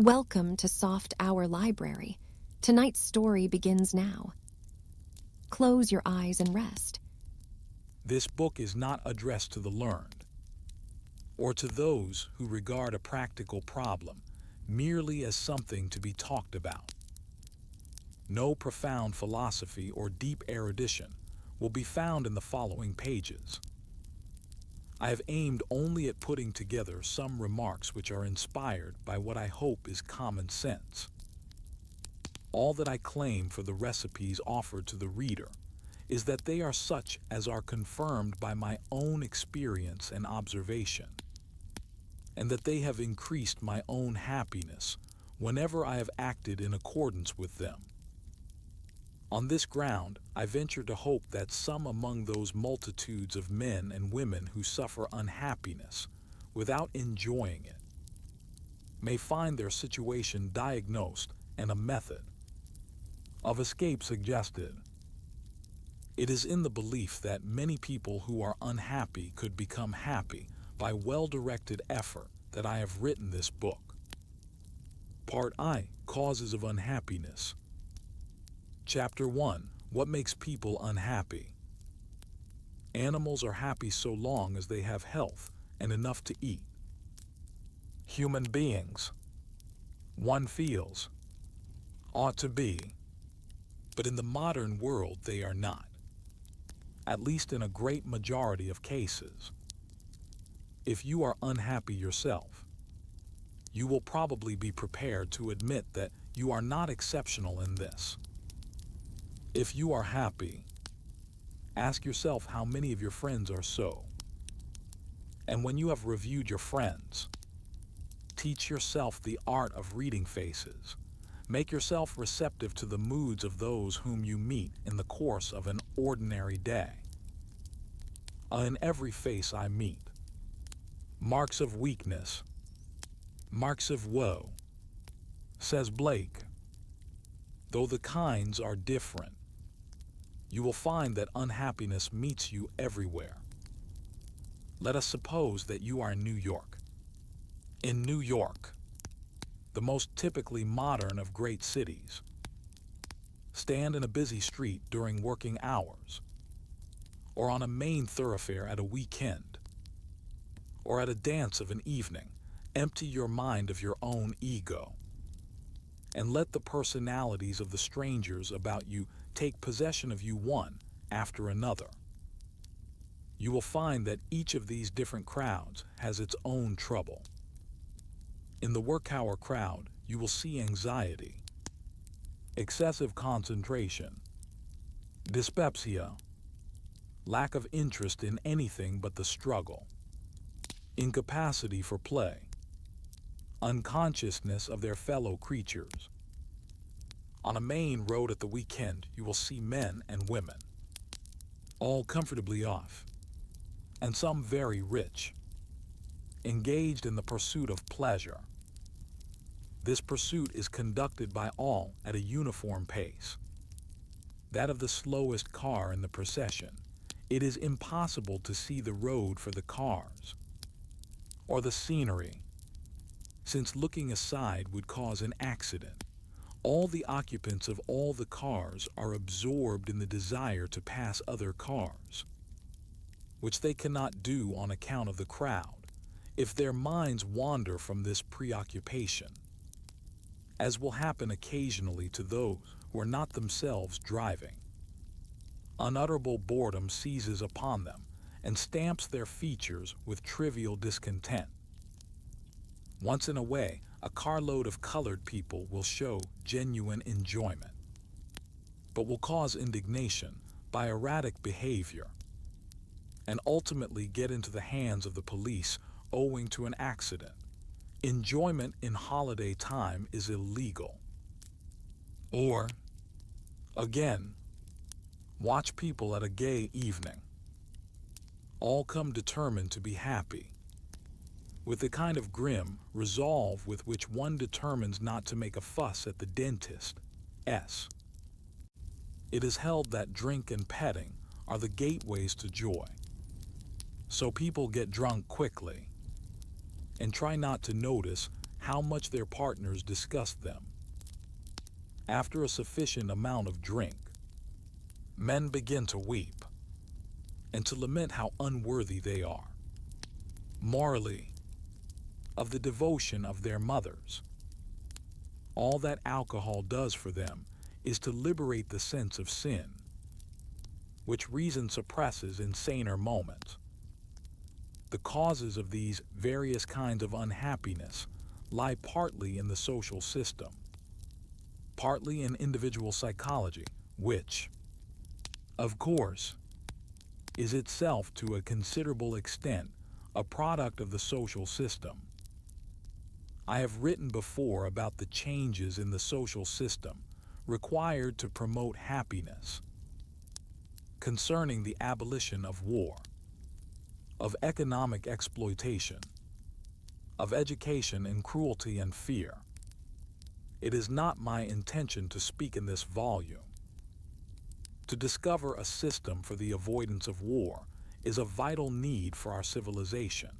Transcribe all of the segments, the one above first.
Welcome to Soft Hour Library. Tonight's story begins now. Close your eyes and rest. This book is not addressed to the learned, or to those who regard a practical problem merely as something to be talked about. No profound philosophy or deep erudition will be found in the following pages. I have aimed only at putting together some remarks which are inspired by what I hope is common sense. All that I claim for the recipes offered to the reader is that they are such as are confirmed by my own experience and observation, and that they have increased my own happiness whenever I have acted in accordance with them. On this ground, I venture to hope that some among those multitudes of men and women who suffer unhappiness without enjoying it may find their situation diagnosed and a method of escape suggested. It is in the belief that many people who are unhappy could become happy by well-directed effort that I have written this book. Part I, Causes of Unhappiness. Chapter 1, What Makes People Unhappy. Animals are happy so long as they have health and enough to eat. Human beings, one feels, ought to be, but in the modern world they are not, at least in a great majority of cases. If you are unhappy yourself, you will probably be prepared to admit that you are not exceptional in this. If you are happy, ask yourself how many of your friends are so. And when you have reviewed your friends, teach yourself the art of reading faces. Make yourself receptive to the moods of those whom you meet in the course of an ordinary day. In every face I meet, marks of weakness, marks of woe, says Blake. Though the kinds are different, you will find that unhappiness meets you everywhere. Let us suppose that you are in New York. In New York, the most typically modern of great cities, stand in a busy street during working hours, or on a main thoroughfare at a weekend, or at a dance of an evening. Empty your mind of your own ego, and let the personalities of the strangers about you take possession of you one after another. You will find that each of these different crowds has its own trouble. In the work-hour crowd, you will see anxiety, excessive concentration, dyspepsia, lack of interest in anything but the struggle, incapacity for play, unconsciousness of their fellow creatures. On a main road at the weekend, you will see men and women, all comfortably off, and some very rich, engaged in the pursuit of pleasure. This pursuit is conducted by all at a uniform pace, that of the slowest car in the procession. It is impossible to see the road for the cars, or the scenery, since looking aside would cause an accident. All the occupants of all the cars are absorbed in the desire to pass other cars, which they cannot do on account of the crowd, if their minds wander from this preoccupation, as will happen occasionally to those who are not themselves driving. Unutterable boredom seizes upon them and stamps their features with trivial discontent. Once in a way, a carload of colored people will show genuine enjoyment, but will cause indignation by erratic behavior, and ultimately get into the hands of the police owing to an accident. Enjoyment in holiday time is illegal. Or, again, watch people at a gay evening. All come determined to be happy, with the kind of grim resolve with which one determines not to make a fuss at the dentist's. It is held that drink and petting are the gateways to joy. So people get drunk quickly, and try not to notice how much their partners disgust them. After a sufficient amount of drink, men begin to weep and to lament how unworthy they are, morally, of the devotion of their mothers. All that alcohol does for them is to liberate the sense of sin, which reason suppresses in saner moments. The causes of these various kinds of unhappiness lie partly in the social system, partly in individual psychology, which, of course, is itself to a considerable extent a product of the social system. I have written before about the changes in the social system required to promote happiness, concerning the abolition of war, of economic exploitation, of education in cruelty and fear. It is not my intention to speak in this volume. To discover a system for the avoidance of war is a vital need for our civilization,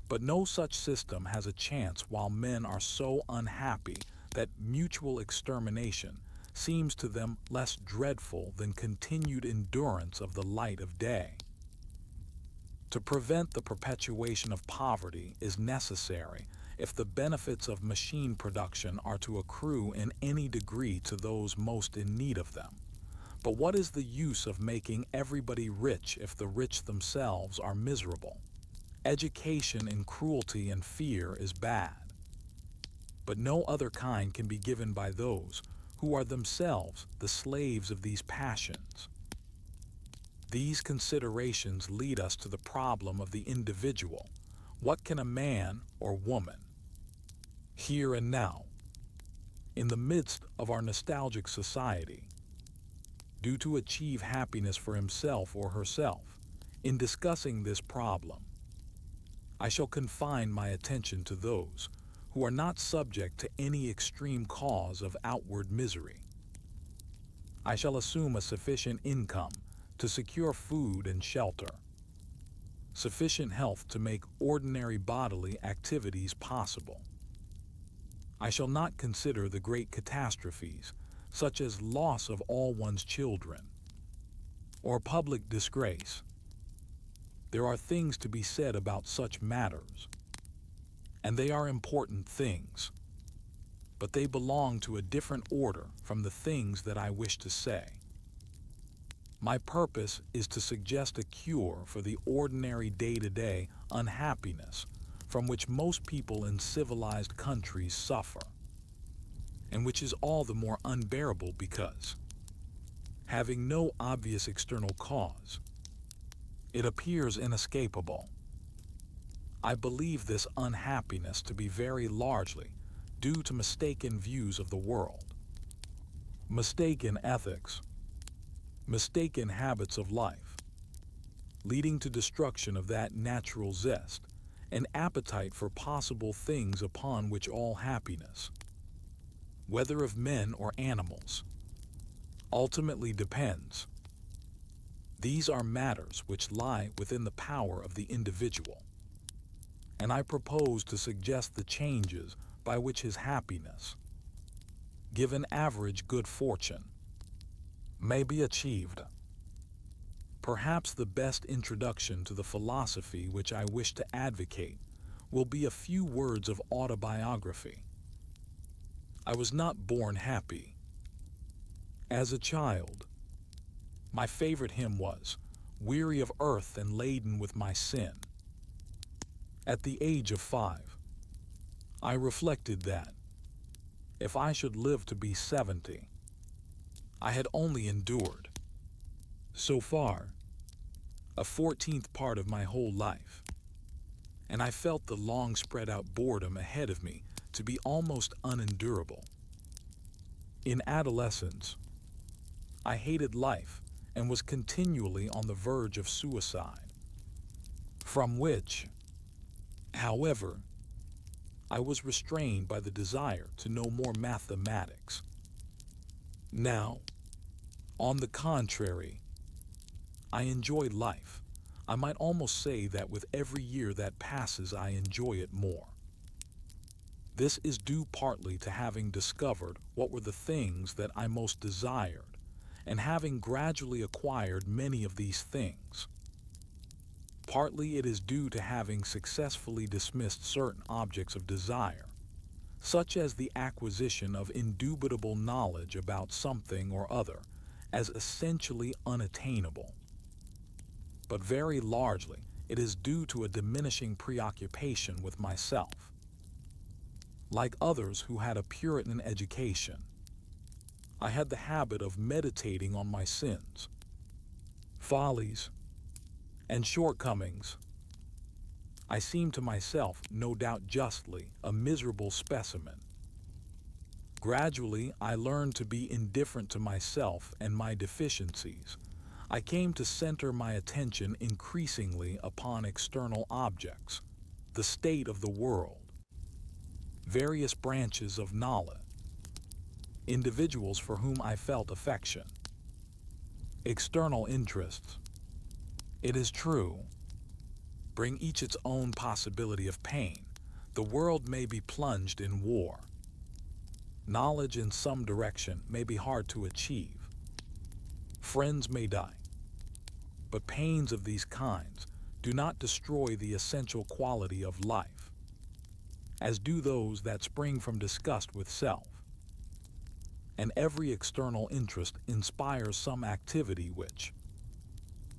but no such system has a chance while men are so unhappy that mutual extermination seems to them less dreadful than continued endurance of the light of day. To prevent the perpetuation of poverty is necessary if the benefits of machine production are to accrue in any degree to those most in need of them. But what is the use of making everybody rich if the rich themselves are miserable? Education in cruelty and fear is bad, but no other kind can be given by those who are themselves the slaves of these passions. These considerations lead us to the problem of the individual. What can a man or woman, here and now, in the midst of our nostalgic society, do to achieve happiness for himself or herself? In discussing this problem, I shall confine my attention to those who are not subject to any extreme cause of outward misery. I shall assume a sufficient income to secure food and shelter, sufficient health to make ordinary bodily activities possible. I shall not consider the great catastrophes, such as loss of all one's children, or public disgrace. There are things to be said about such matters, and they are important things, but they belong to a different order from the things that I wish to say. My purpose is to suggest a cure for the ordinary day-to-day unhappiness from which most people in civilized countries suffer, and which is all the more unbearable because, having no obvious external cause, it appears inescapable. I believe this unhappiness to be very largely due to mistaken views of the world, mistaken ethics, mistaken habits of life, leading to destruction of that natural zest and appetite for possible things upon which all happiness, whether of men or animals, ultimately depends. These are matters which lie within the power of the individual, and I propose to suggest the changes by which his happiness, given average good fortune, may be achieved. Perhaps the best introduction to the philosophy which I wish to advocate will be a few words of autobiography. I was not born happy. As a child, my favorite hymn was, "Weary of earth and laden with my sin." At the age of 5, I reflected that, if I should live to be 70, I had only endured, so far, a 14th part of my whole life, and I felt the long spread out boredom ahead of me to be almost unendurable. In adolescence, I hated life and was continually on the verge of suicide, from which, however, I was restrained by the desire to know more mathematics. Now, on the contrary, I enjoy life. I might almost say that with every year that passes I enjoy it more. This is due partly to having discovered what were the things that I most desired, and having gradually acquired many of these things. Partly it is due to having successfully dismissed certain objects of desire, such as the acquisition of indubitable knowledge about something or other, as essentially unattainable. But very largely, it is due to a diminishing preoccupation with myself. Like others who had a Puritan education, I had the habit of meditating on my sins, follies, and shortcomings. I seemed to myself, no doubt justly, a miserable specimen. Gradually, I learned to be indifferent to myself and my deficiencies. I came to center my attention increasingly upon external objects, the state of the world, various branches of knowledge, individuals for whom I felt affection, external interests. It is true, bring each its own possibility of pain. The world may be plunged in war. Knowledge in some direction may be hard to achieve. Friends may die. But pains of these kinds do not destroy the essential quality of life, as do those that spring from disgust with self. And every external interest inspires some activity which,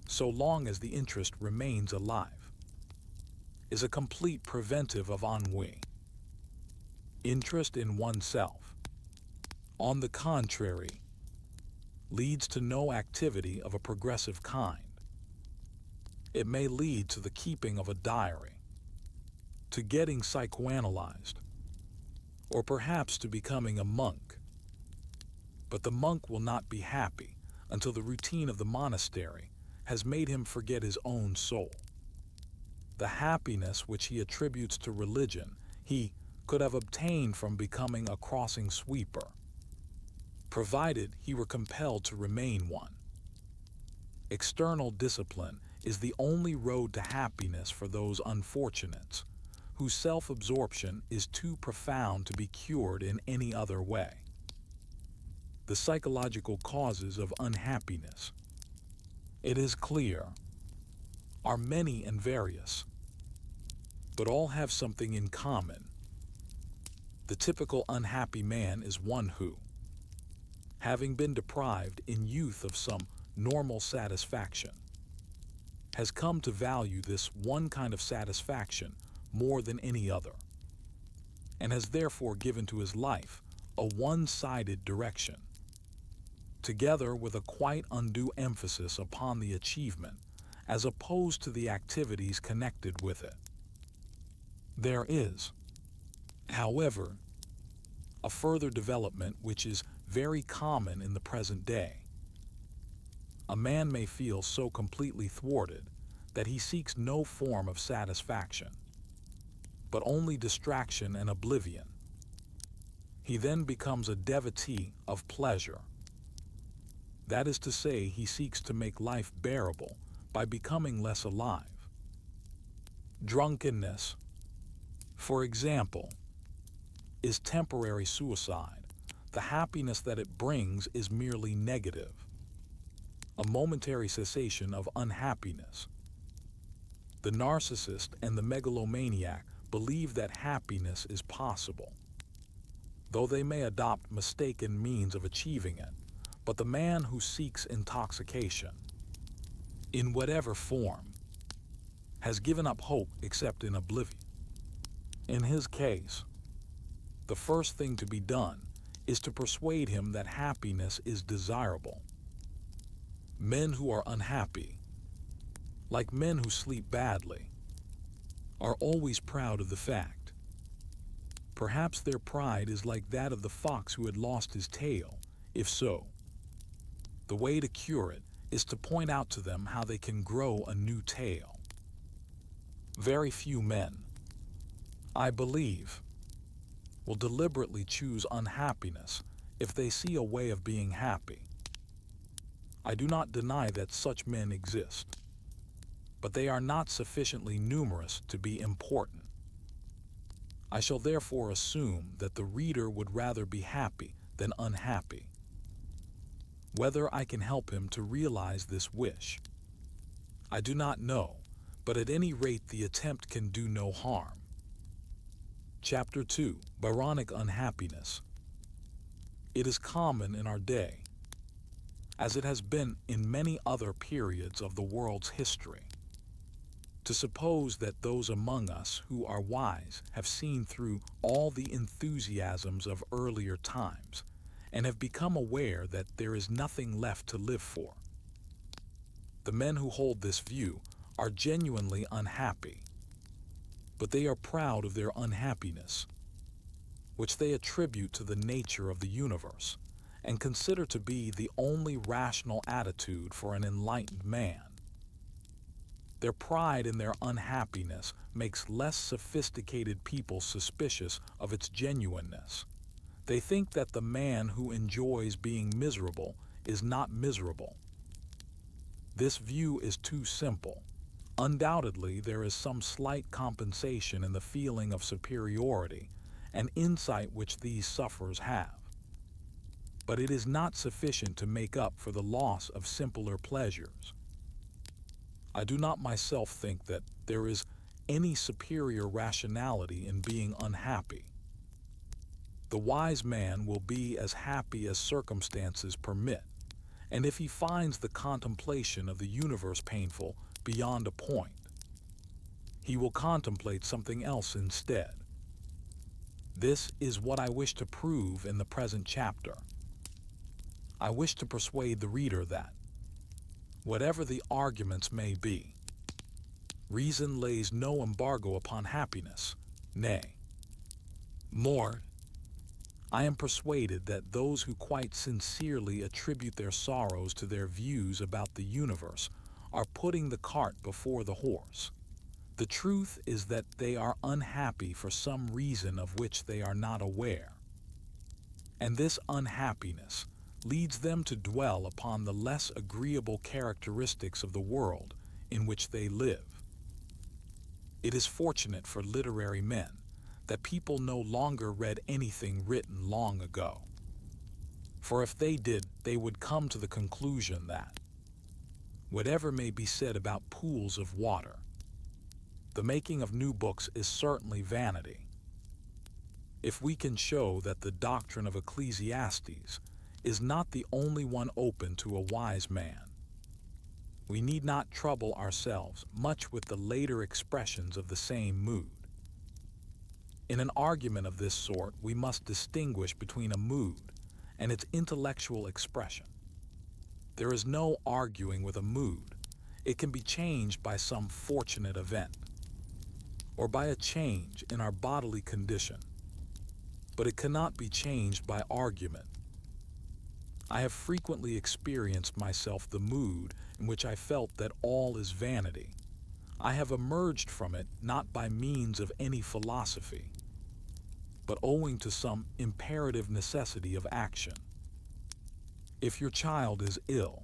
so long as the interest remains alive, is a complete preventive of ennui. Interest in oneself, on the contrary, leads to no activity of a progressive kind. It may lead to the keeping of a diary, to getting psychoanalyzed, or perhaps to becoming a monk. But the monk will not be happy until the routine of the monastery has made him forget his own soul. The happiness which he attributes to religion he could have obtained from becoming a crossing sweeper, provided he were compelled to remain one. External discipline is the only road to happiness for those unfortunates whose self-absorption is too profound to be cured in any other way. The psychological causes of unhappiness, it is clear, are many and various, but all have something in common. The typical unhappy man is one who, having been deprived in youth of some normal satisfaction, has come to value this one kind of satisfaction more than any other, and has therefore given to his life a one-sided direction, together with a quite undue emphasis upon the achievement as opposed to the activities connected with it. There is, however, a further development which is very common in the present day. A man may feel so completely thwarted that he seeks no form of satisfaction, but only distraction and oblivion. He then becomes a devotee of pleasure. That is to say, he seeks to make life bearable by becoming less alive. Drunkenness, for example, is temporary suicide. The happiness that it brings is merely negative, a momentary cessation of unhappiness. The narcissist and the megalomaniac believe that happiness is possible, though they may adopt mistaken means of achieving it. But the man who seeks intoxication, in whatever form, has given up hope except in oblivion. In his case, the first thing to be done is to persuade him that happiness is desirable. Men who are unhappy, like men who sleep badly, are always proud of the fact. Perhaps their pride is like that of the fox who had lost his tail. If so, the way to cure it is to point out to them how they can grow a new tail. Very few men, I believe, will deliberately choose unhappiness if they see a way of being happy. I do not deny that such men exist, but they are not sufficiently numerous to be important. I shall therefore assume that the reader would rather be happy than unhappy. Whether I can help him to realize this wish, I do not know, but at any rate the attempt can do no harm. Chapter 2. Byronic Unhappiness. It is common in our day, as it has been in many other periods of the world's history, to suppose that those among us who are wise have seen through all the enthusiasms of earlier times and have become aware that there is nothing left to live for. The men who hold this view are genuinely unhappy, but they are proud of their unhappiness, which they attribute to the nature of the universe and consider to be the only rational attitude for an enlightened man. Their pride in their unhappiness makes less sophisticated people suspicious of its genuineness. They think that the man who enjoys being miserable is not miserable. This view is too simple. Undoubtedly, there is some slight compensation in the feeling of superiority and insight which these sufferers have. But it is not sufficient to make up for the loss of simpler pleasures. I do not myself think that there is any superior rationality in being unhappy. The wise man will be as happy as circumstances permit, and if he finds the contemplation of the universe painful beyond a point, he will contemplate something else instead. This is what I wish to prove in the present chapter. I wish to persuade the reader that, whatever the arguments may be, reason lays no embargo upon happiness. Nay, more, I am persuaded that those who quite sincerely attribute their sorrows to their views about the universe are putting the cart before the horse. The truth is that they are unhappy for some reason of which they are not aware. And this unhappiness leads them to dwell upon the less agreeable characteristics of the world in which they live. It is fortunate for literary men that people no longer read anything written long ago. For if they did, they would come to the conclusion that, whatever may be said about pools of water, the making of new books is certainly vanity. If we can show that the doctrine of Ecclesiastes is not the only one open to a wise man, we need not trouble ourselves much with the later expressions of the same mood. In an argument of this sort, we must distinguish between a mood and its intellectual expression. There is no arguing with a mood. It can be changed by some fortunate event, or by a change in our bodily condition, but it cannot be changed by argument. I have frequently experienced myself the mood in which I felt that all is vanity. I have emerged from it not by means of any philosophy, but owing to some imperative necessity of action. If your child is ill,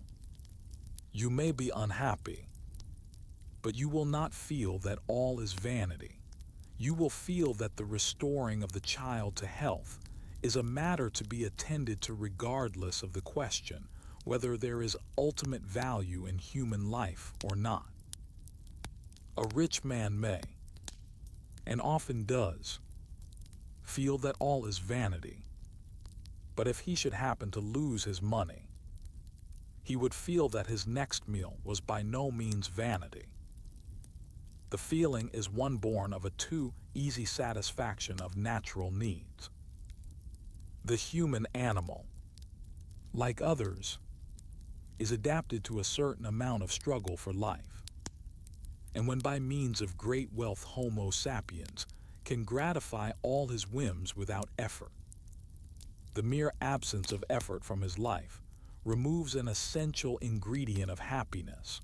you may be unhappy, but you will not feel that all is vanity. You will feel that the restoring of the child to health is a matter to be attended to regardless of the question whether there is ultimate value in human life or not. A rich man may, and often does, feel that all is vanity, but if he should happen to lose his money, he would feel that his next meal was by no means vanity. The feeling is one born of a too easy satisfaction of natural needs. The human animal, like others, is adapted to a certain amount of struggle for life. And when by means of great wealth Homo sapiens can gratify all his whims without effort, the mere absence of effort from his life removes an essential ingredient of happiness.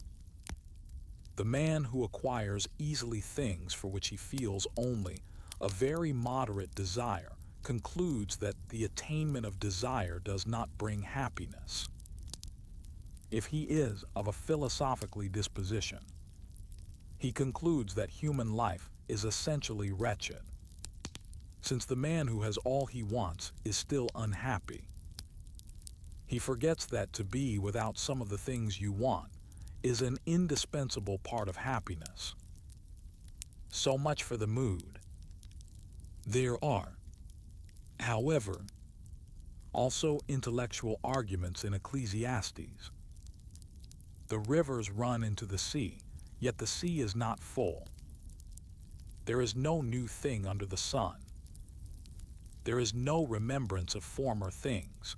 The man who acquires easily things for which he feels only a very moderate desire concludes that the attainment of desire does not bring happiness. If he is of a philosophically disposition, he concludes that human life is essentially wretched. since the man who has all he wants is still unhappy. He forgets that to be without some of the things you want is an indispensable part of happiness. So much for the mood. There are, however, also intellectual arguments in Ecclesiastes. The rivers run into the sea, yet the sea is not full. There is no new thing under the sun. There is no remembrance of former things.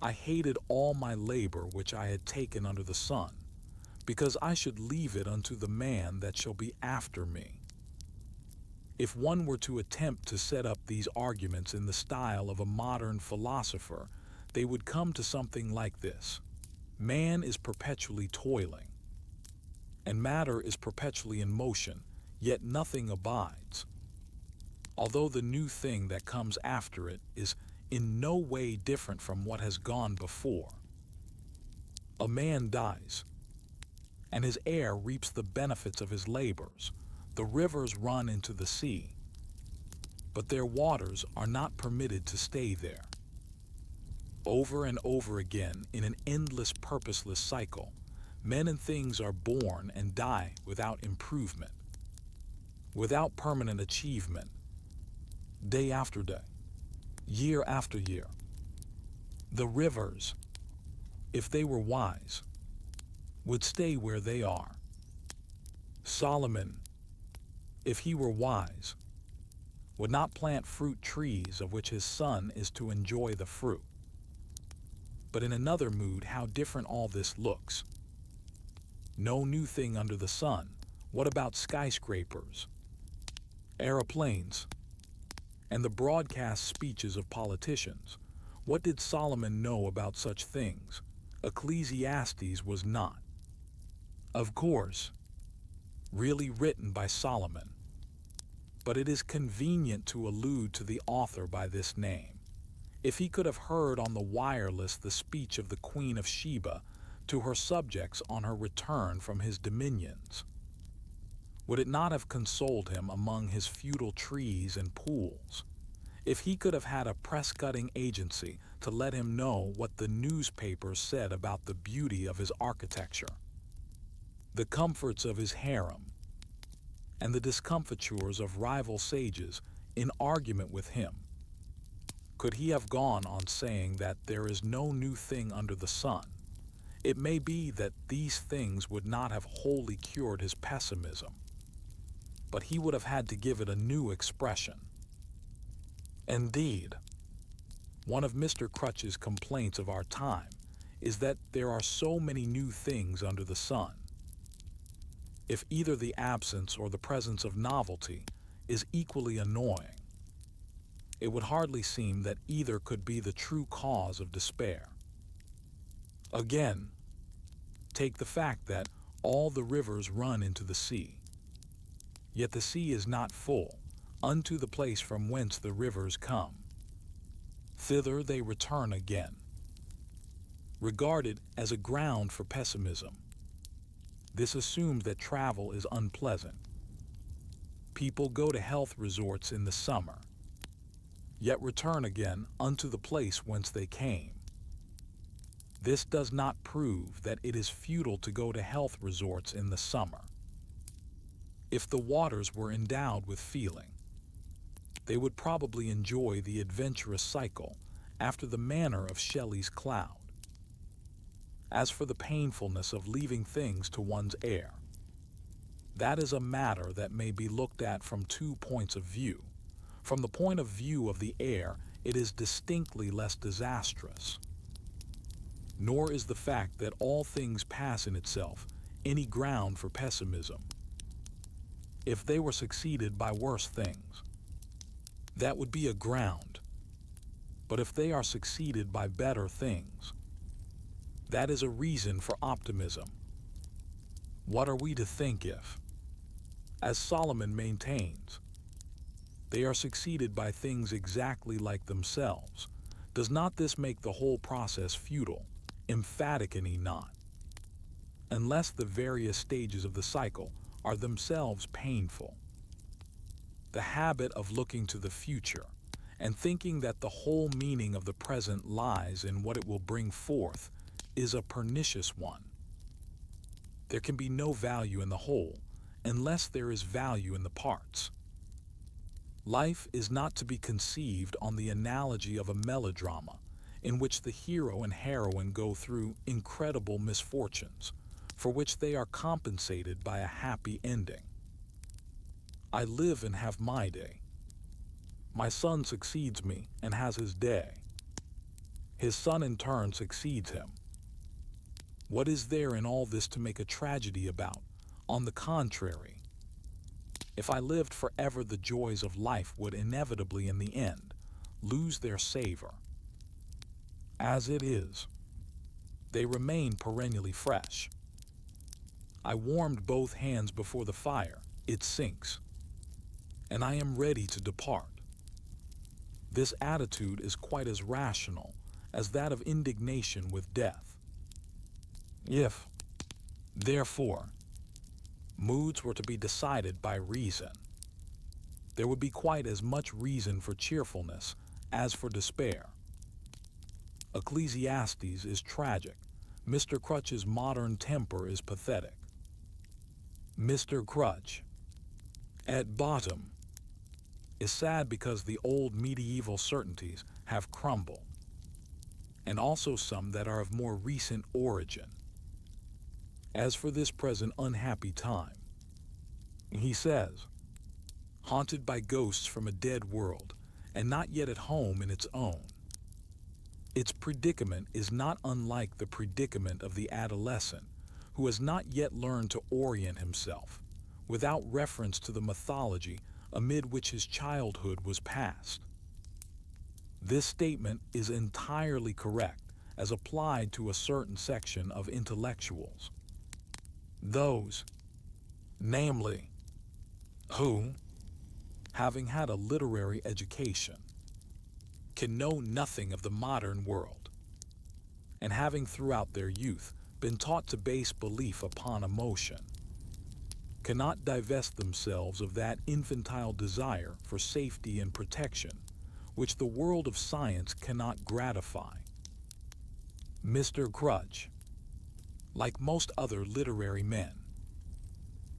I hated all my labor which I had taken under the sun, because I should leave it unto the man that shall be after me. If one were to attempt to set up these arguments in the style of a modern philosopher, they would come to something like this. Man is perpetually toiling, and matter is perpetually in motion, yet nothing abides. Although the new thing that comes after it is in no way different from what has gone before. A man dies, and his heir reaps the benefits of his labors. The rivers run into the sea, but their waters are not permitted to stay there. Over and over again, in an endless, purposeless cycle, men and things are born and die without improvement, without permanent achievement, day after day, year after year. The rivers, if they were wise, would stay where they are. Solomon, if he were wise, would not plant fruit trees of which his son is to enjoy the fruit. But in another mood, how different all this looks. No new thing under the sun. What about skyscrapers, aeroplanes, and the broadcast speeches of politicians? What did Solomon know about such things? Ecclesiastes was not, of course, really written by Solomon, but it is convenient to allude to the author by this name. If he could have heard on the wireless the speech of the Queen of Sheba to her subjects on her return from his dominions, would it not have consoled him among his feudal trees and pools? If he could have had a press-cutting agency to let him know what the newspapers said about the beauty of his architecture, the comforts of his harem, and the discomfitures of rival sages in argument with him, could he have gone on saying that there is no new thing under the sun, it may be that these things would not have wholly cured his pessimism, but he would have had to give it a new expression. Indeed, one of Mr. Crutch's complaints of our time is that there are so many new things under the sun. If either the absence or the presence of novelty is equally annoying, it would hardly seem that either could be the true cause of despair. Again, take the fact that all the rivers run into the sea, yet the sea is not full unto the place from whence the rivers come. Thither they return again. Regarded as a ground for pessimism, this assumes that travel is unpleasant. People go to health resorts in the summer, yet return again unto the place whence they came. This does not prove that it is futile to go to health resorts in the summer. If the waters were endowed with feeling, they would probably enjoy the adventurous cycle after the manner of Shelley's cloud. As for the painfulness of leaving things to one's heir, that is a matter that may be looked at from 2 points of view. From the point of view of the heir, it is distinctly less disastrous. Nor is the fact that all things pass in itself any ground for pessimism. If they were succeeded by worse things, that would be a ground. But if they are succeeded by better things, that is a reason for optimism. What are we to think if, as Solomon maintains, they are succeeded by things exactly like themselves? Does not this make the whole process futile, emphatic in not? Unless the various stages of the cycle are themselves painful. The habit of looking to the future and thinking that the whole meaning of the present lies in what it will bring forth is a pernicious one. There can be no value in the whole unless there is value in the parts. Life is not to be conceived on the analogy of a melodrama in which the hero and heroine go through incredible misfortunes, for which they are compensated by a happy ending. I live and have my day. My son succeeds me and has his day. His son in turn succeeds him. What is there in all this to make a tragedy about? On the contrary, if I lived forever, the joys of life would inevitably in the end lose their savor. As it is, they remain perennially fresh. I warmed both hands before the fire, it sinks, and I am ready to depart. This attitude is quite as rational as that of indignation with death. If, therefore, moods were to be decided by reason, there would be quite as much reason for cheerfulness as for despair. Ecclesiastes is tragic. Mr. Crutch's modern temper is pathetic. Mr. Crutch, at bottom, is sad because the old medieval certainties have crumbled, and also some that are of more recent origin. As for this present unhappy time, he says, haunted by ghosts from a dead world, and not yet at home in its own. Its predicament is not unlike the predicament of the adolescent who has not yet learned to orient himself, without reference to the mythology amid which his childhood was passed. This statement is entirely correct as applied to a certain section of intellectuals. Those, namely, who, having had a literary education, can know nothing of the modern world, and having throughout their youth been taught to base belief upon emotion, cannot divest themselves of that infantile desire for safety and protection which the world of science cannot gratify. Mr. Crutch, like most other literary men,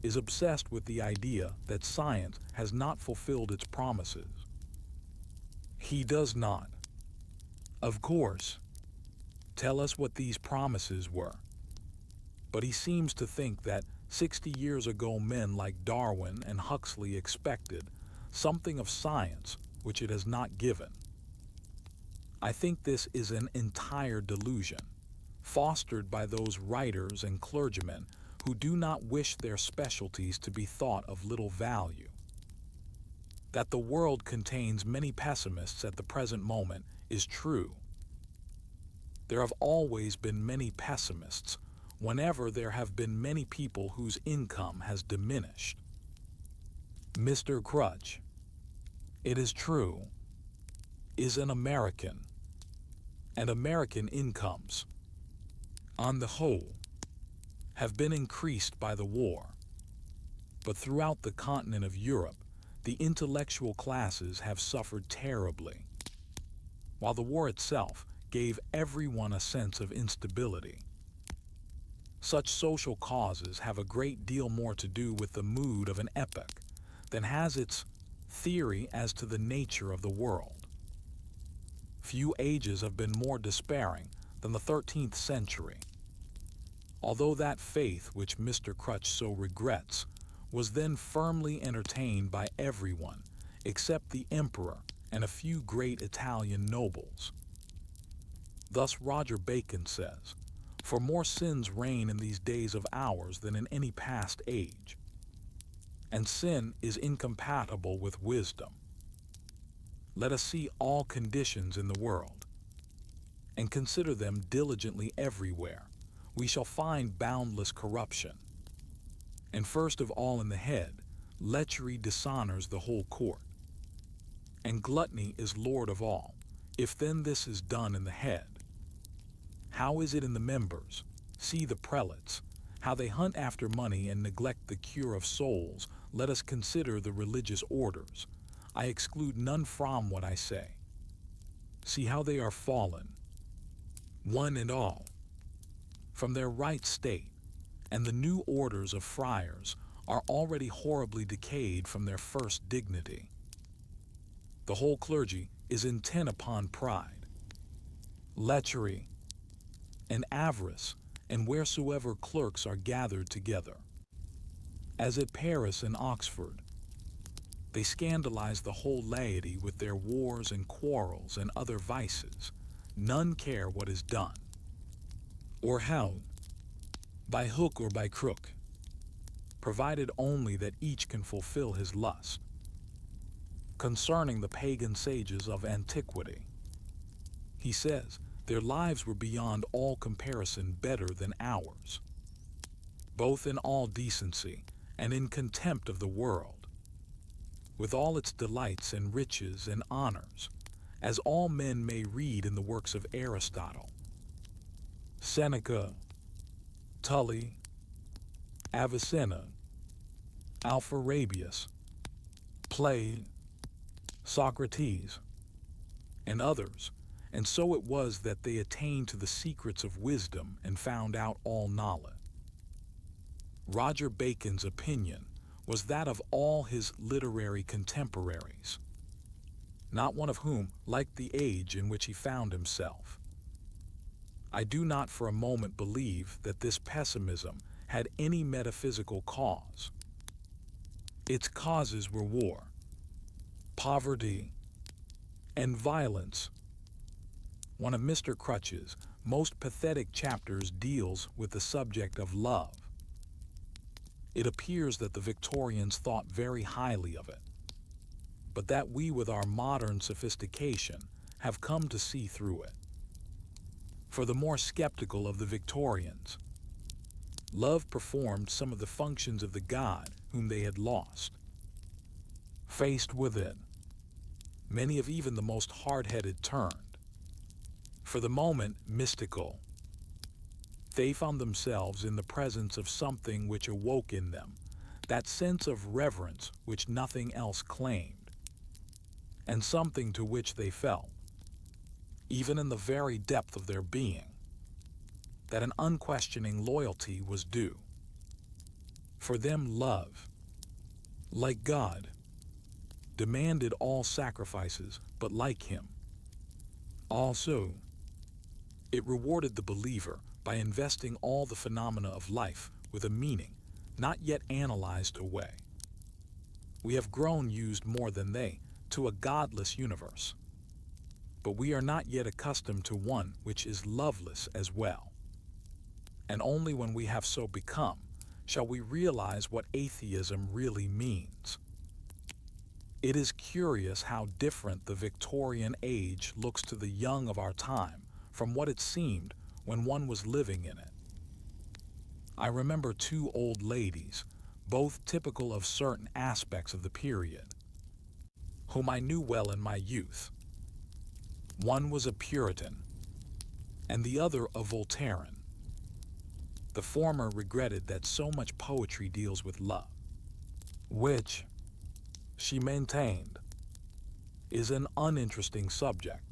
is obsessed with the idea that science has not fulfilled its promises. He does not, of course, tell us what these promises were, but he seems to think that 60 years ago men like Darwin and Huxley expected something of science which it has not given. I think this is an entire delusion, fostered by those writers and clergymen who do not wish their specialties to be thought of little value. That the world contains many pessimists at the present moment is true. There have always been many pessimists whenever there have been many people whose income has diminished. Mr. Crutch, it is true, is an American, and American incomes, on the whole, have been increased by the war. But throughout the continent of Europe, the intellectual classes have suffered terribly, while the war itself gave everyone a sense of instability. Such social causes have a great deal more to do with the mood of an epoch than has its theory as to the nature of the world. Few ages have been more despairing than the 13th century, although that faith which Mr. Crutch so regrets was then firmly entertained by everyone except the emperor and a few great Italian nobles. Thus Roger Bacon says, "For more sins reign in these days of ours than in any past age, and sin is incompatible with wisdom. Let us see all conditions in the world, and consider them diligently everywhere. We shall find boundless corruption. And first of all in the head, lechery dishonors the whole court. And gluttony is lord of all. If then this is done in the head, how is it in the members? See the prelates, how they hunt after money and neglect the cure of souls, let us consider the religious orders. I exclude none from what I say. See how they are fallen, one and all, from their right state, and the new orders of friars are already horribly decayed from their first dignity. The whole clergy is intent upon pride, lechery, and avarice, and wheresoever clerks are gathered together. As at Paris and Oxford, they scandalize the whole laity with their wars and quarrels and other vices. None care what is done, or how, by hook or by crook, provided only that each can fulfill his lust. Concerning the pagan sages of antiquity, he says, their lives were beyond all comparison better than ours, both in all decency and in contempt of the world, with all its delights and riches and honors, as all men may read in the works of Aristotle, Seneca, Tully, Avicenna, Alpharabius, Plato, Socrates, and others. And so it was that they attained to the secrets of wisdom and found out all knowledge. Roger Bacon's opinion was that of all his literary contemporaries, not one of whom liked the age in which he found himself. I do not for a moment believe that this pessimism had any metaphysical cause. Its causes were war, poverty, and violence. One of Mr. Crutch's most pathetic chapters deals with the subject of love. It appears that the Victorians thought very highly of it, but that we with our modern sophistication have come to see through it. For the more skeptical of the Victorians, love performed some of the functions of the God whom they had lost. Faced with it, many of even the most hard-headed turned. For the moment mystical, they found themselves in the presence of something which awoke in them that sense of reverence which nothing else claimed, and something to which they felt, even in the very depth of their being, that an unquestioning loyalty was due. For them love, like God, demanded all sacrifices, but like him, also, it rewarded the believer by investing all the phenomena of life with a meaning not yet analyzed away. We have grown used more than they to a godless universe, but we are not yet accustomed to one which is loveless as well. And only when we have so become shall we realize what atheism really means. It is curious how different the Victorian age looks to the young of our time from what it seemed when one was living in it. I remember two old ladies, both typical of certain aspects of the period, whom I knew well in my youth. One was a Puritan, and the other a Voltairean. The former regretted that so much poetry deals with love, which, she maintained, is an uninteresting subject.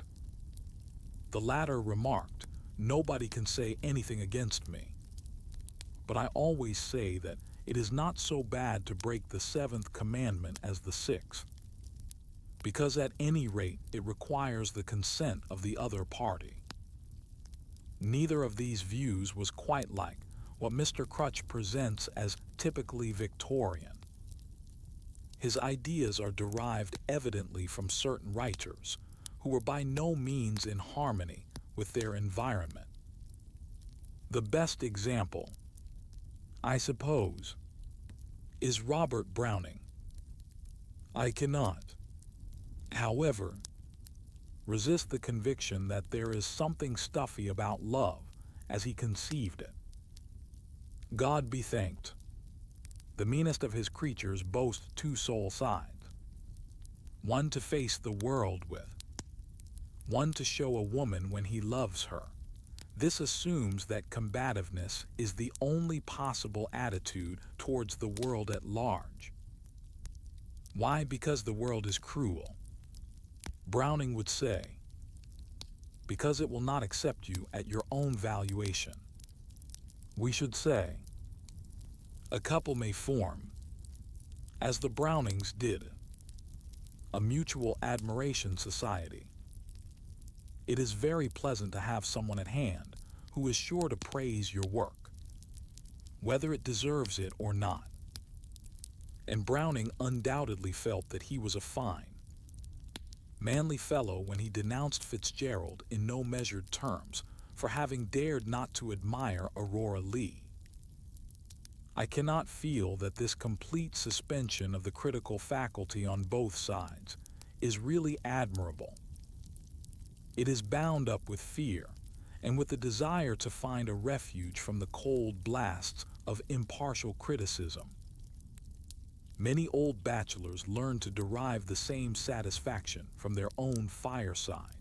The latter remarked, "Nobody can say anything against me, but I always say that it is not so bad to break the seventh commandment as the sixth, because at any rate it requires the consent of the other party." Neither of these views was quite like what Mr. Crutch presents as typically Victorian. His ideas are derived evidently from certain writers who were by no means in harmony with their environment. The best example, I suppose, is Robert Browning. I cannot, however, resist the conviction that there is something stuffy about love as he conceived it. God be thanked, the meanest of his creatures boasts two soul sides, one to face the world with, one to show a woman when he loves her, This assumes that combativeness is the only possible attitude towards the world at large. Why? Because the world is cruel. Browning would say, because it will not accept you at your own valuation. We should say, a couple may form, as the Brownings did, a mutual admiration society. It is very pleasant to have someone at hand who is sure to praise your work, whether it deserves it or not. And Browning undoubtedly felt that he was a fine, manly fellow when he denounced Fitzgerald in no measured terms for having dared not to admire Aurora Leigh. I cannot feel that this complete suspension of the critical faculty on both sides is really admirable. It is bound up with fear and with the desire to find a refuge from the cold blasts of impartial criticism. Many old bachelors learn to derive the same satisfaction from their own fireside.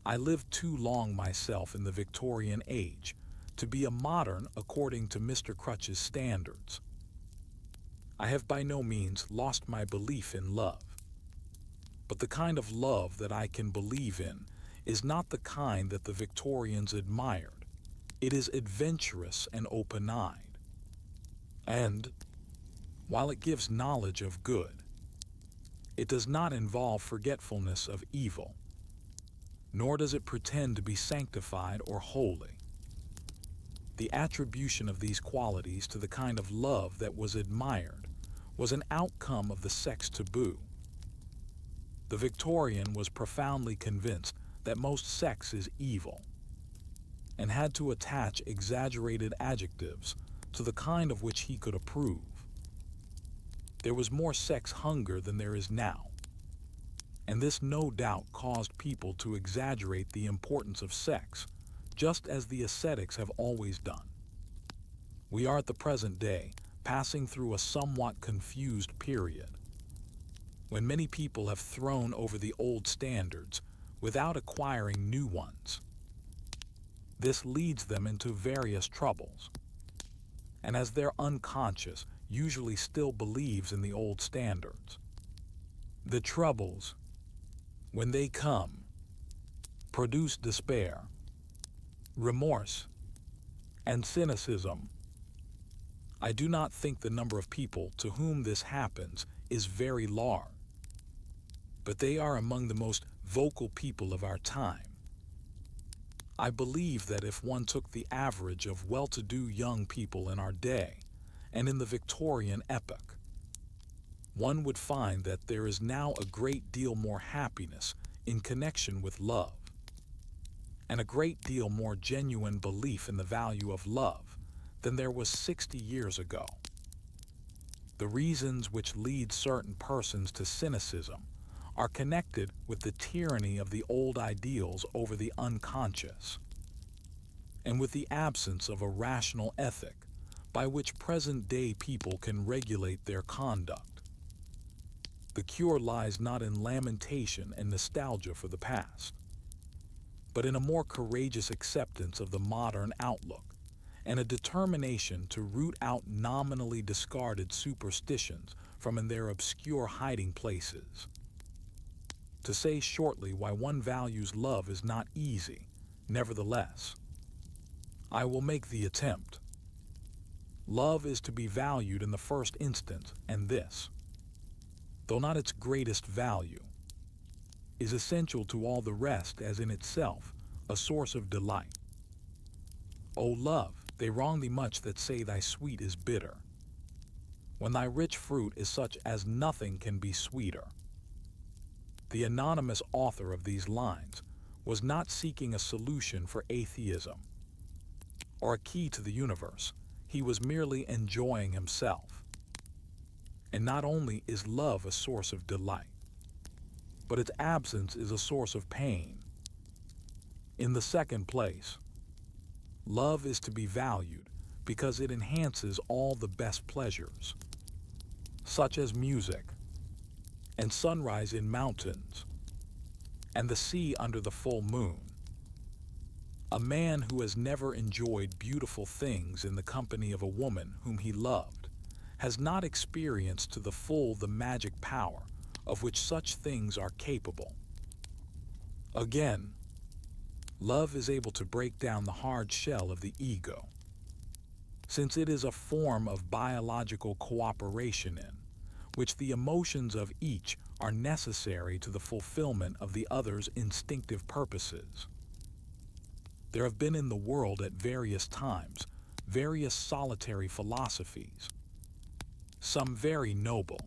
I lived too long myself in the Victorian age to be a modern according to Mr. Crutch's standards. I have by no means lost my belief in love. But the kind of love that I can believe in is not the kind that the Victorians admired. It is adventurous and open-eyed. And, while it gives knowledge of good, it does not involve forgetfulness of evil, nor does it pretend to be sanctified or holy. The attribution of these qualities to the kind of love that was admired was an outcome of the sex taboo. The Victorian was profoundly convinced that most sex is evil, and had to attach exaggerated adjectives to the kind of which he could approve. There was more sex hunger than there is now, and this no doubt caused people to exaggerate the importance of sex, just as the ascetics have always done. We are at the present day passing through a somewhat confused period, when many people have thrown over the old standards without acquiring new ones. This leads them into various troubles, and as their unconscious usually still believes in the old standards, the troubles, when they come, produce despair, remorse, and cynicism. I do not think the number of people to whom this happens is very large, but they are among the most vocal people of our time. I believe that if one took the average of well-to-do young people in our day and in the Victorian epoch, one would find that there is now a great deal more happiness in connection with love, and a great deal more genuine belief in the value of love than there was 60 years ago. The reasons which lead certain persons to cynicism are connected with the tyranny of the old ideals over the unconscious, and with the absence of a rational ethic by which present-day people can regulate their conduct. The cure lies not in lamentation and nostalgia for the past, but in a more courageous acceptance of the modern outlook and a determination to root out nominally discarded superstitions from in their obscure hiding places. To say shortly why one values love is not easy, nevertheless, I will make the attempt. Love is to be valued in the first instance, and this, though not its greatest value, is essential to all the rest as in itself a source of delight. O love, they wrong thee much that say thy sweet is bitter, when thy rich fruit is such as nothing can be sweeter. The anonymous author of these lines was not seeking a solution for atheism or a key to the universe. He was merely enjoying himself. And not only is love a source of delight, but its absence is a source of pain. In the second place, love is to be valued because it enhances all the best pleasures, such as music, and sunrise in mountains, and the sea under the full moon. A man who has never enjoyed beautiful things in the company of a woman whom he loved has not experienced to the full the magic power of which such things are capable. Again, love is able to break down the hard shell of the ego, since it is a form of biological cooperation in which the emotions of each are necessary to the fulfillment of the other's instinctive purposes. There have been in the world at various times various solitary philosophies, some very noble,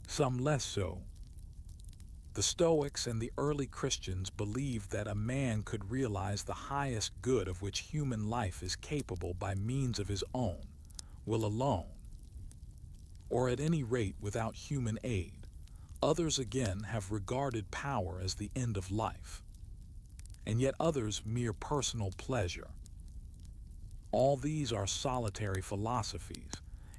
some less so. The Stoics and the early Christians believed that a man could realize the highest good of which human life is capable by means of his own will alone, or at any rate without human aid. Others again have regarded power as the end of life, and yet others mere personal pleasure. All these are solitary philosophies,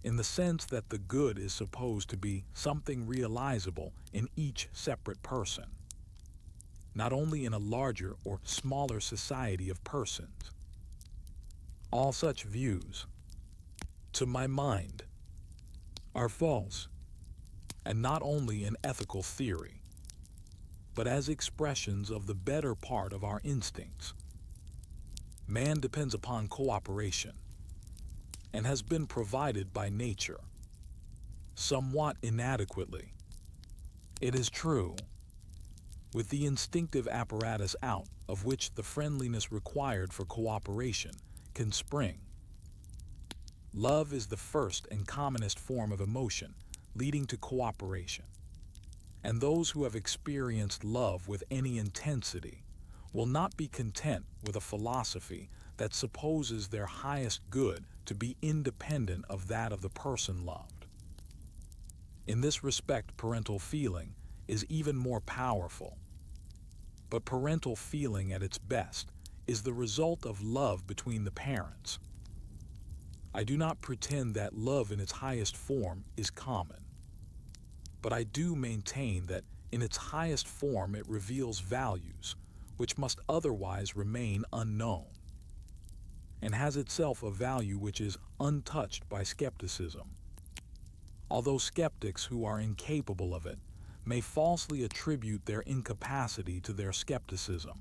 in the sense that the good is supposed to be something realizable in each separate person, not only in a larger or smaller society of persons. All such views, to my mind, are false, and not only in ethical theory, but as expressions of the better part of our instincts. Man depends upon cooperation, and has been provided by nature, somewhat inadequately, it is true, with the instinctive apparatus out of which the friendliness required for cooperation can spring. Love is the first and commonest form of emotion leading to cooperation, and those who have experienced love with any intensity will not be content with a philosophy that supposes their highest good to be independent of that of the person loved. In this respect, parental feeling is even more powerful. But parental feeling at its best is the result of love between the parents. I do not pretend that love in its highest form is common, but I do maintain that in its highest form it reveals values which must otherwise remain unknown, and has itself a value which is untouched by skepticism, although skeptics who are incapable of it may falsely attribute their incapacity to their skepticism.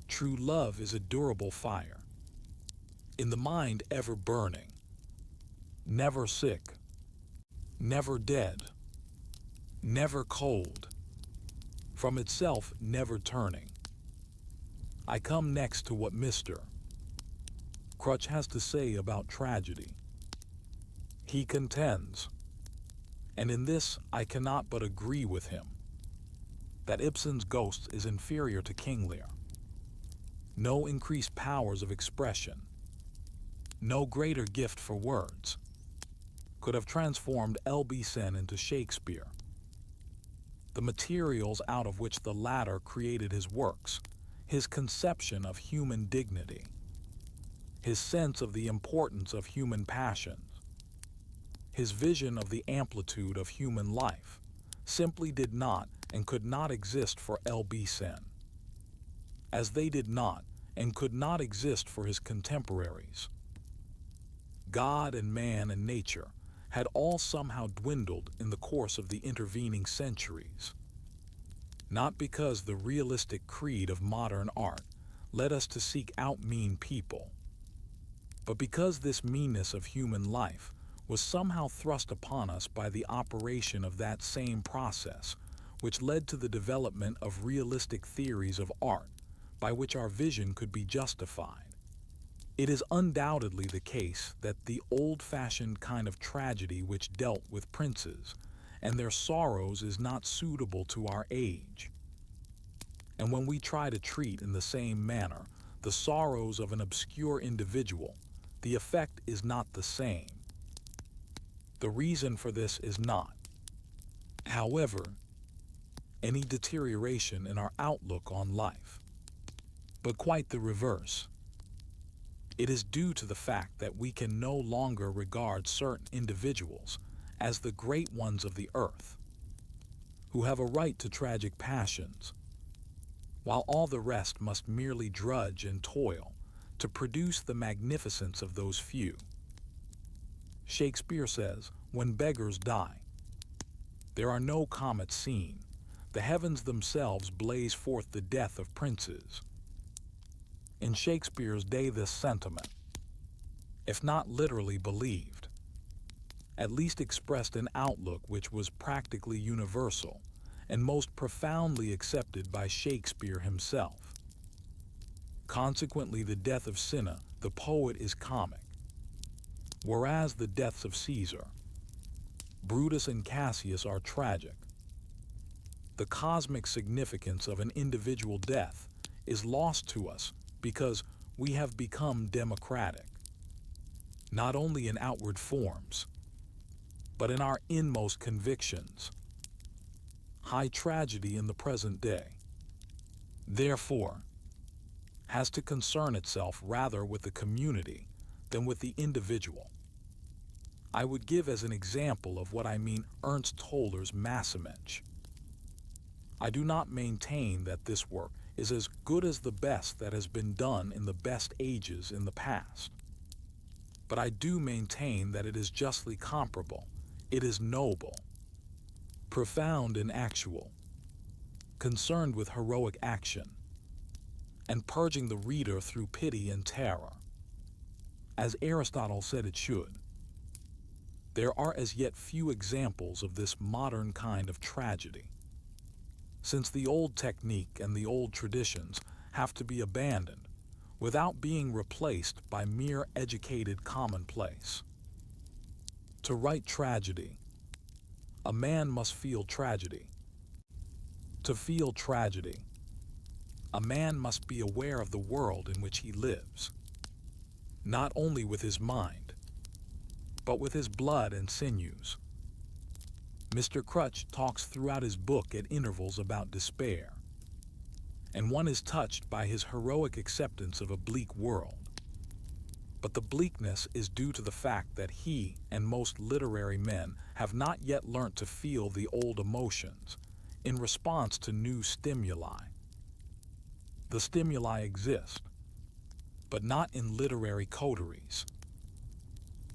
True love is a durable fire, in the mind ever burning, never sick, never dead, never cold, from itself never turning. I come next to what Mr. Crutch has to say about tragedy. He contends, and in this I cannot but agree with him, that Ibsen's Ghosts is inferior to King Lear. No increased powers of expression, no greater gift for words, could have transformed L.B. into Shakespeare. The materials out of which the latter created his works, his conception of human dignity, his sense of the importance of human passions, his vision of the amplitude of human life, simply did not and could not exist for L.B. as they did not and could not exist for his contemporaries. God and man and nature had all somehow dwindled in the course of the intervening centuries, not because the realistic creed of modern art led us to seek out mean people, but because this meanness of human life was somehow thrust upon us by the operation of that same process which led to the development of realistic theories of art by which our vision could be justified. It is undoubtedly the case that the old-fashioned kind of tragedy which dealt with princes and their sorrows is not suitable to our age. And when we try to treat in the same manner the sorrows of an obscure individual, the effect is not the same. The reason for this is not, however, any deterioration in our outlook on life, but quite the reverse. It is due to the fact that we can no longer regard certain individuals as the great ones of the earth, who have a right to tragic passions, while all the rest must merely drudge and toil to produce the magnificence of those few. Shakespeare says, "When beggars die, there are no comets seen. The heavens themselves blaze forth the death of princes." In Shakespeare's day, this sentiment, if not literally believed, at least expressed an outlook which was practically universal and most profoundly accepted by Shakespeare himself. Consequently, the death of Cinna, the poet, is comic, whereas the deaths of Caesar, Brutus, and Cassius are tragic. The cosmic significance of an individual death is lost to us because we have become democratic, not only in outward forms, but in our inmost convictions. High tragedy in the present day, therefore, has to concern itself rather with the community than with the individual. I would give as an example of what I mean Ernst Toller's Massenmensch. I do not maintain that this work is as good as the best that has been done in the best ages in the past, but I do maintain that it is justly comparable. It is noble, profound and actual, concerned with heroic action, and purging the reader through pity and terror, as Aristotle said it should. There are as yet few examples of this modern kind of tragedy, since the old technique and the old traditions have to be abandoned without being replaced by mere educated commonplace. To write tragedy, a man must feel tragedy. To feel tragedy, a man must be aware of the world in which he lives, not only with his mind, but with his blood and sinews. Mr. Crutch talks throughout his book at intervals about despair, and one is touched by his heroic acceptance of a bleak world. But the bleakness is due to the fact that he and most literary men have not yet learnt to feel the old emotions in response to new stimuli. The stimuli exist, but not in literary coteries.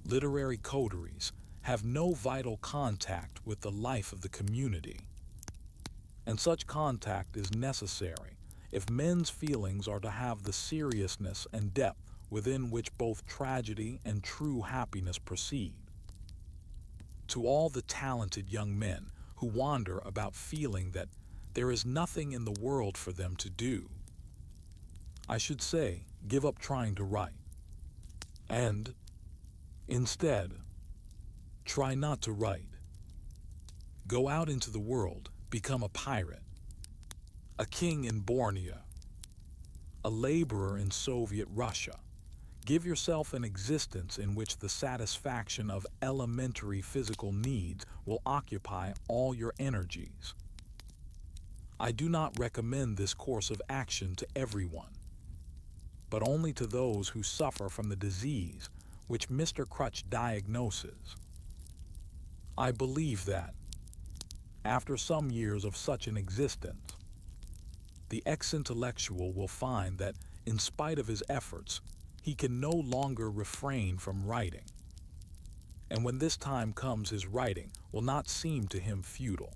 Literary coteries have no vital contact with the life of the community, and such contact is necessary if men's feelings are to have the seriousness and depth within which both tragedy and true happiness proceed. To all the talented young men who wander about feeling that there is nothing in the world for them to do, I should say, give up trying to write, and, instead, try not to write. Go out into the world, become a pirate, a king in Borneo, a laborer in Soviet Russia. Give yourself an existence in which the satisfaction of elementary physical needs will occupy all your energies. I do not recommend this course of action to everyone, but only to those who suffer from the disease which Mr. Crutch diagnoses. I believe that, after some years of such an existence, the ex-intellectual will find that, in spite of his efforts, he can no longer refrain from writing. And when this time comes, his writing will not seem to him futile.